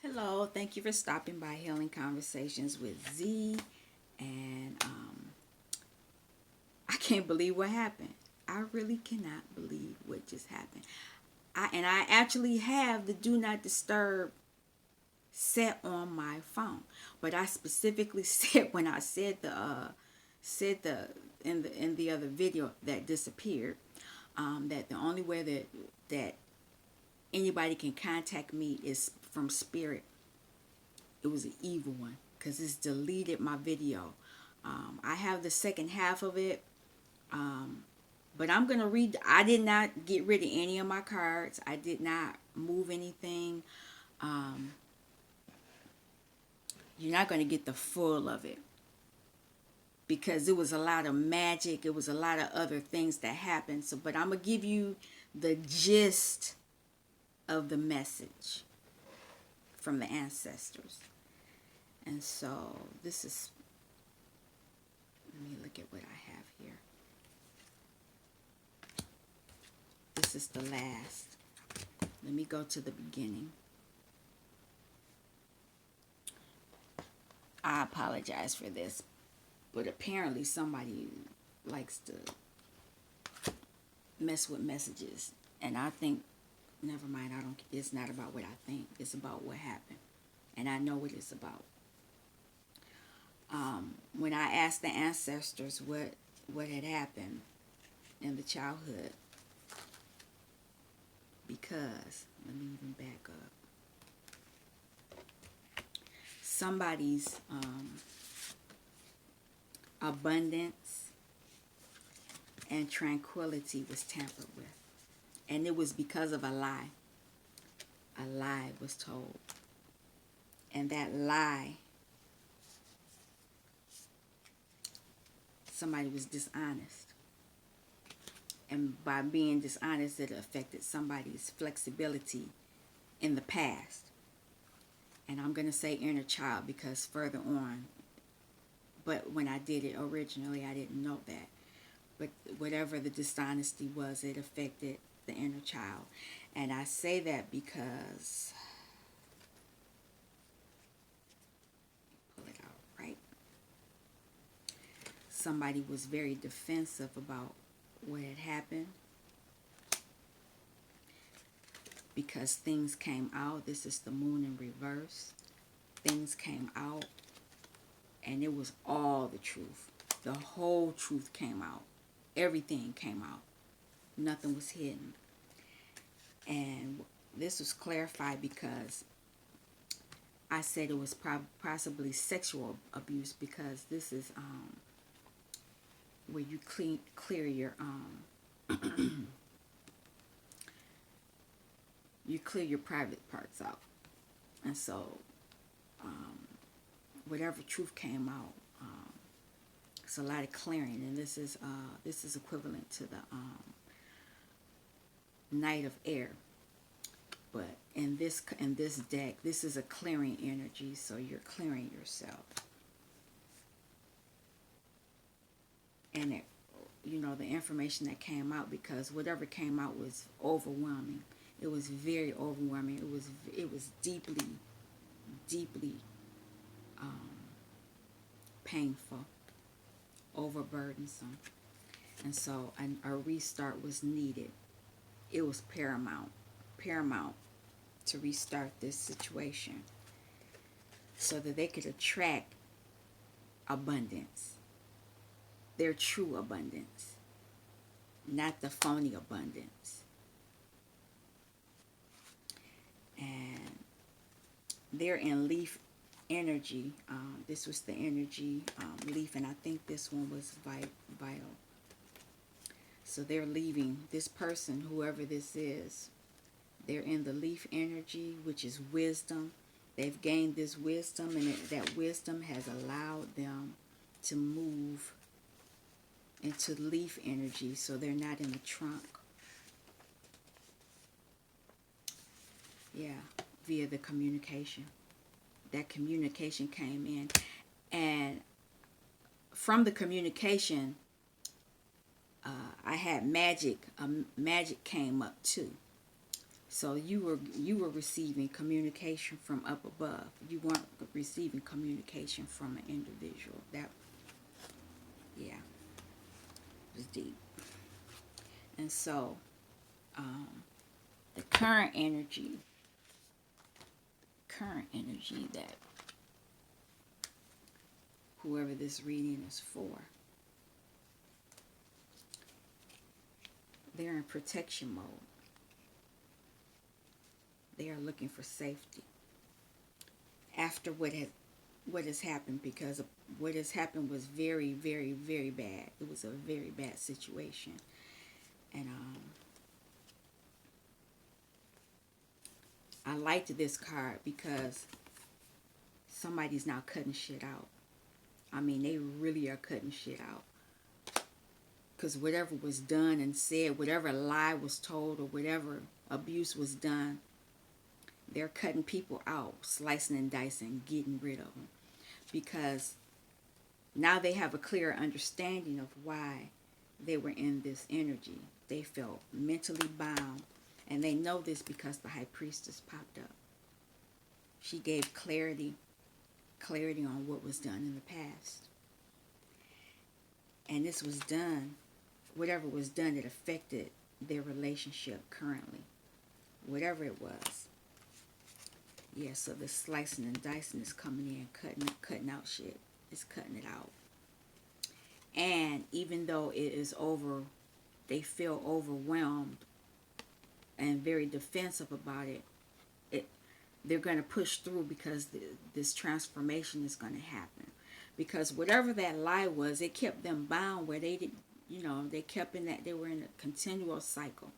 Hello, thank you for stopping by Healing Conversations with Z. And I can't believe what happened. I really cannot believe what just happened. I actually have the Do Not Disturb set on my phone, but I specifically said when I said the in the other video that disappeared, that the only way that anybody can contact me is from spirit. It was an evil one because it's deleted my video. I have the second half of it, but I'm gonna read. I did not get rid of any of my cards. I did not move anything. Um, you're not gonna get the full of it because it was a lot of magic. It was a lot of other things that happened. So, but I'm gonna give you the gist of the message from the ancestors. And so this is, let me look at what I have here. This is the last. Let me go to the beginning. I apologize for this, but apparently somebody likes to mess with messages. And I think, never mind, it's not about what I think. It's about what happened. And I know what it's about. When I asked the ancestors what had happened in the childhood, because let me even back up. Somebody's abundance and tranquility was tampered with, and it was because of a lie. A lie was told, and that lie, somebody was dishonest. And by being dishonest, it affected somebody's flexibility in the past. And I'm going to say inner child because further on, but when I did it originally, I didn't know that. But whatever the dishonesty was, it affected the inner child. And I say that because, pull it out, right? Somebody was very defensive about what had happened because things came out. This is the moon in reverse. Things came out and it was all the truth. The whole truth came out. Everything came out. Nothing was hidden. And this was clarified because I said it was possibly sexual abuse because this is where you clear your you clear your private parts out, and so whatever truth came out, it's a lot of clearing, and this is equivalent to the Knight of Air, but in this deck, this is a clearing energy, so you're clearing yourself, and it, the information that came out, because whatever came out was overwhelming. It was very overwhelming. It was deeply, deeply painful, overburdensome, and so a restart was needed. It was paramount to restart this situation so that they could attract abundance, their true abundance, not the phony abundance. And they're in leaf energy. This was the energy leaf, and I think this one was vital. So they're leaving this person, whoever this is. They're in the leaf energy, which is wisdom. They've gained this wisdom, and that wisdom has allowed them to move into leaf energy, so they're not in the trunk. Yeah, via the communication. That communication came in, and from the communication, I had magic. Magic came up too. So you were receiving communication from up above. You weren't receiving communication from an individual. That, yeah, was deep. And so um, the current energy that whoever this reading is for, they're in protection mode. They are looking for safety after what has happened, because what has happened was very, very, very bad. It was a very bad situation. And I liked this card because somebody's now cutting shit out. I mean, they really are cutting shit out. Because whatever was done and said, whatever lie was told, or whatever abuse was done, they're cutting people out, slicing and dicing, getting rid of them. Because now they have a clearer understanding of why they were in this energy. They felt mentally bound. And they know this because the high priestess popped up. She gave clarity on what was done in the past. And this was done, whatever was done, it affected their relationship currently. Whatever it was. Yeah, so the slicing and dicing is coming in, cutting out shit. It's cutting it out. And even though it is over, they feel overwhelmed and very defensive about it, they're going to push through, because this transformation is going to happen. Because whatever that lie was, it kept them bound where they didn't, they kept in that, they were in a continual cycle.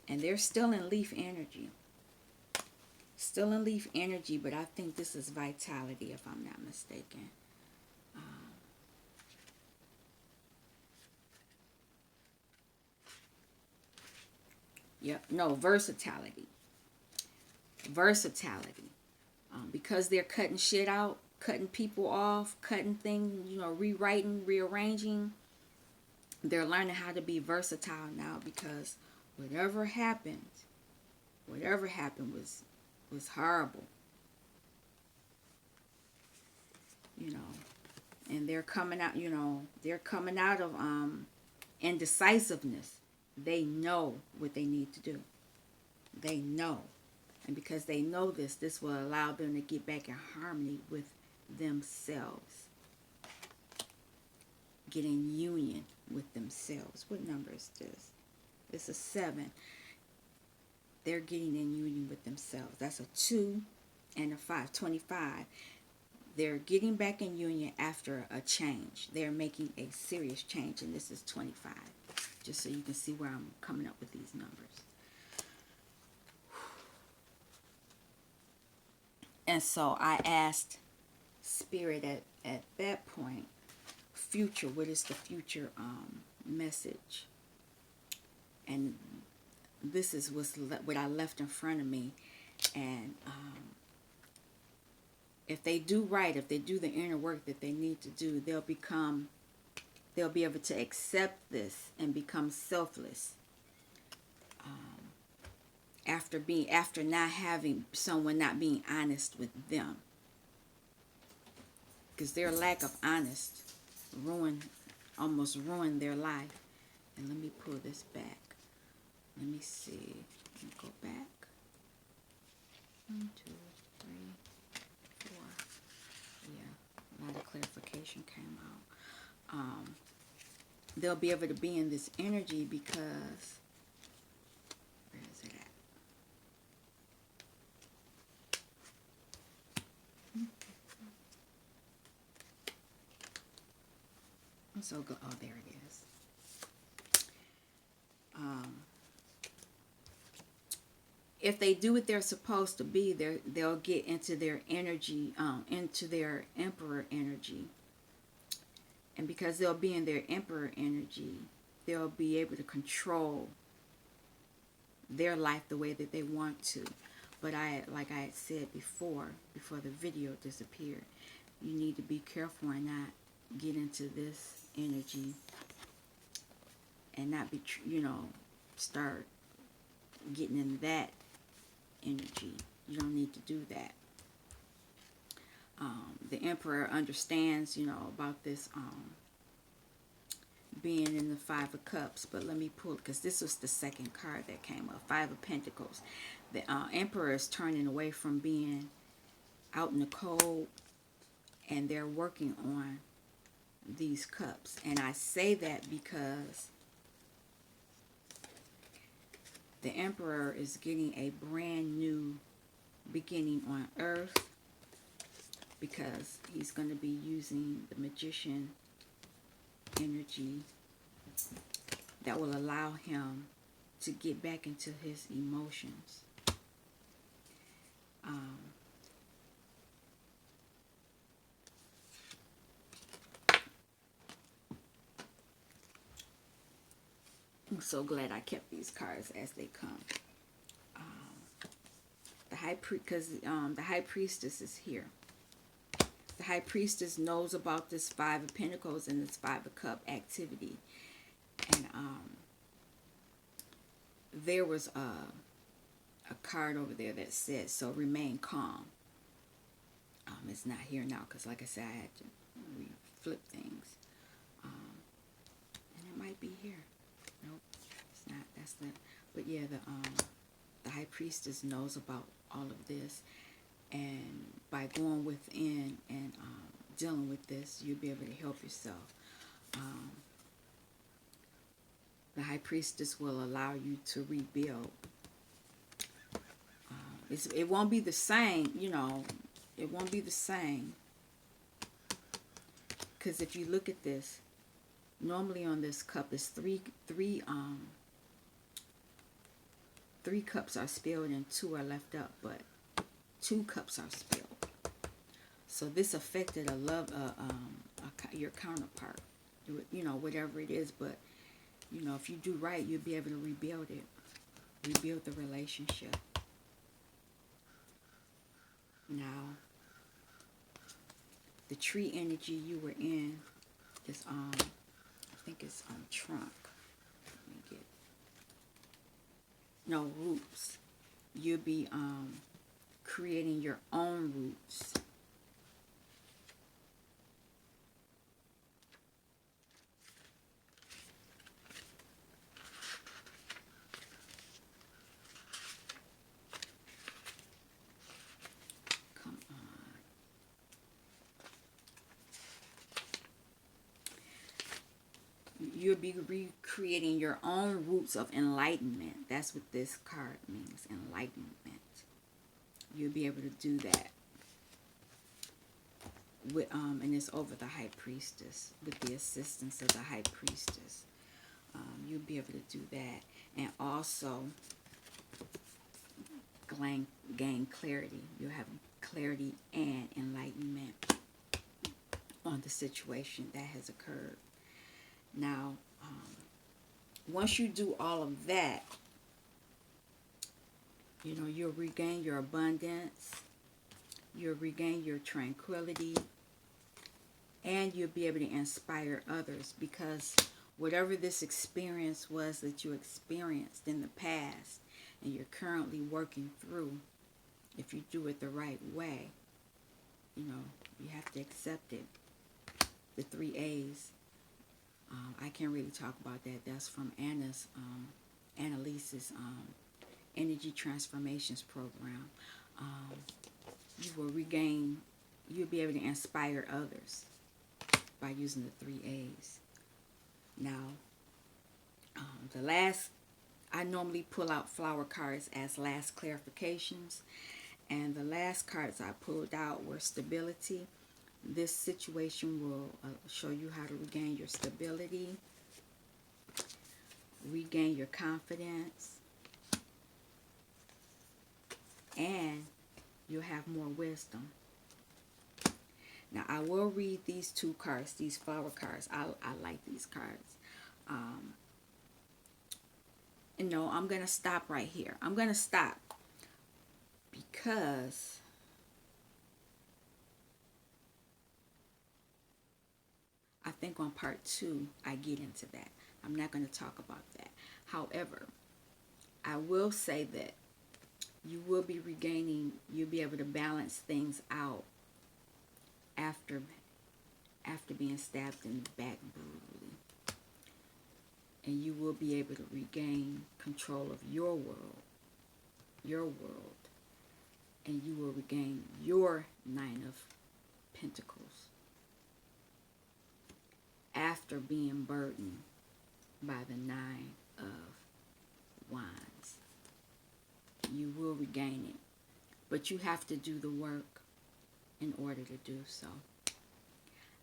And they're still in leaf energy. Still in leaf energy, but I think this is vitality, if I'm not mistaken. Yep, no, versatility. Versatility. Because they're cutting shit out, cutting people off, cutting things, rewriting, rearranging. They're learning how to be versatile now, because whatever happened was horrible. And they're coming out of indecisiveness. They know what they need to do. They know. And because they know this will allow them to get back in harmony with themselves. Get in union with themselves. What number is this? It's a 7. They're getting in union with themselves. That's a 2 and a 5. 25. They're getting back in union after a change. They're making a serious change, and this is 25. Just so you can see where I'm coming up with these numbers. And so I asked Spirit at that point, future, what is the future message? And this is what I left in front of me. And if they do right, if they do the inner work that they need to do, they'll be able to accept this and become selfless. After not having someone not being honest with them, because their lack of honesty almost ruined their life. And let me pull this back. Let me see. Let me go back. 1, 2, 3, 4. Yeah, a lot of clarification came out. They'll be able to be in this energy because, where is it at? I'm so good. Oh, there it is. If they do what they're supposed to be, they'll get into their energy, into their emperor energy. And because they'll be in their emperor energy, they'll be able to control their life the way that they want to. But like I had said before the video disappeared, you need to be careful and not get into this energy and not be, start getting in that energy. You don't need to do that. The Emperor understands, about this being in the Five of Cups. But let me pull, because this was the second card that came up, Five of Pentacles. The Emperor is turning away from being out in the cold, and they're working on these cups. And I say that because the Emperor is getting a brand new beginning on Earth, because he's going to be using the Magician energy that will allow him to get back into his emotions. I'm so glad I kept these cards as they come. The High Priest, because the High Priestess is here. The High Priestess knows about this Five of Pentacles and this Five of Cup activity. And there was a card over there that said, so remain calm. It's not here now because, like I said, I had to flip things. And it might be here. Nope, it's not. That's not. But yeah, the High Priestess knows about all of this. And by going within and dealing with this, you'll be able to help yourself. The High Priestess will allow you to rebuild. It won't be the same, it won't be the same. Because if you look at this, normally on this cup is three cups are spilled and two are left up, but 2 cups are spilled. So this affected your counterpart, whatever it is. But if you do right, you'll be able to rebuild it, rebuild the relationship. Now, the tree energy you were in is I think it's trunk. Let me get roots. You'll be creating your own roots. Come on. You'll be recreating your own roots of enlightenment. That's what this card means, enlightenment. You'll be able to do that with and it's over the High Priestess, with the assistance of the High Priestess. You'll be able to do that, and also gain clarity. You'll have clarity and enlightenment on the situation that has occurred. Now, once you do all of that, you'll regain your abundance, you'll regain your tranquility, and you'll be able to inspire others, because whatever this experience was that you experienced in the past and you're currently working through, if you do it the right way, you have to accept it. The 3 A's. I can't really talk about that. That's from Annalise's Energy Transformations program. You'll be able to inspire others by using the 3 A's. Now, I normally pull out flower cards as last clarifications, and the last cards I pulled out were stability. This situation will show you how to regain your stability, regain your confidence, and you'll have more wisdom. Now, I will read these 2 cards, these flower cards. I like these cards. I'm going to stop right here. I'm going to stop because I think on part 2, I get into that. I'm not going to talk about that. However, I will say that you will be regaining, you'll be able to balance things out after being stabbed in the back brutally. And you will be able to regain control of your world, and you will regain your Nine of Pentacles after being burdened by the Nine of Wands. You will regain it, but you have to do the work in order to do so.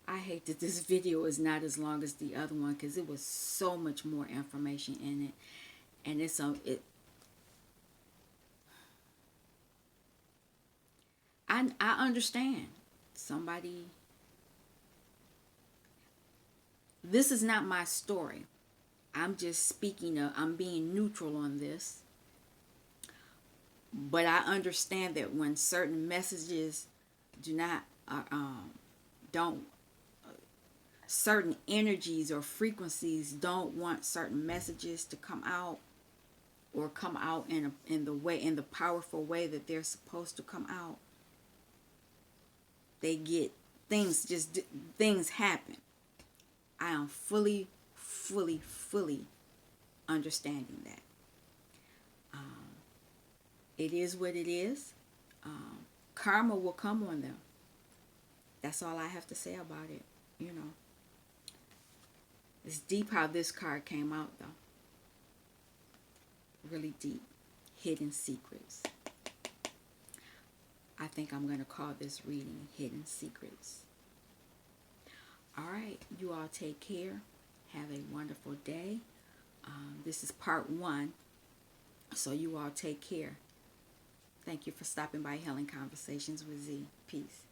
I hate that this video is not as long as the other one because it was so much more information in it, and I understand somebody. This is not my story. I'm just speaking of, I'm being neutral on this. But I understand that when certain messages do not, don't, certain energies or frequencies don't want certain messages to come out, or come out in the powerful way that they're supposed to come out, they get things happen. I am fully understanding that. It is what it is. Karma will come on them. That's all I have to say about it. It's deep how this card came out, though. Really deep. Hidden secrets. I think I'm going to call this reading Hidden Secrets. All right. You all take care. Have a wonderful day. This is part 1. So you all take care. Thank you for stopping by Healing Conversations with Z. Peace.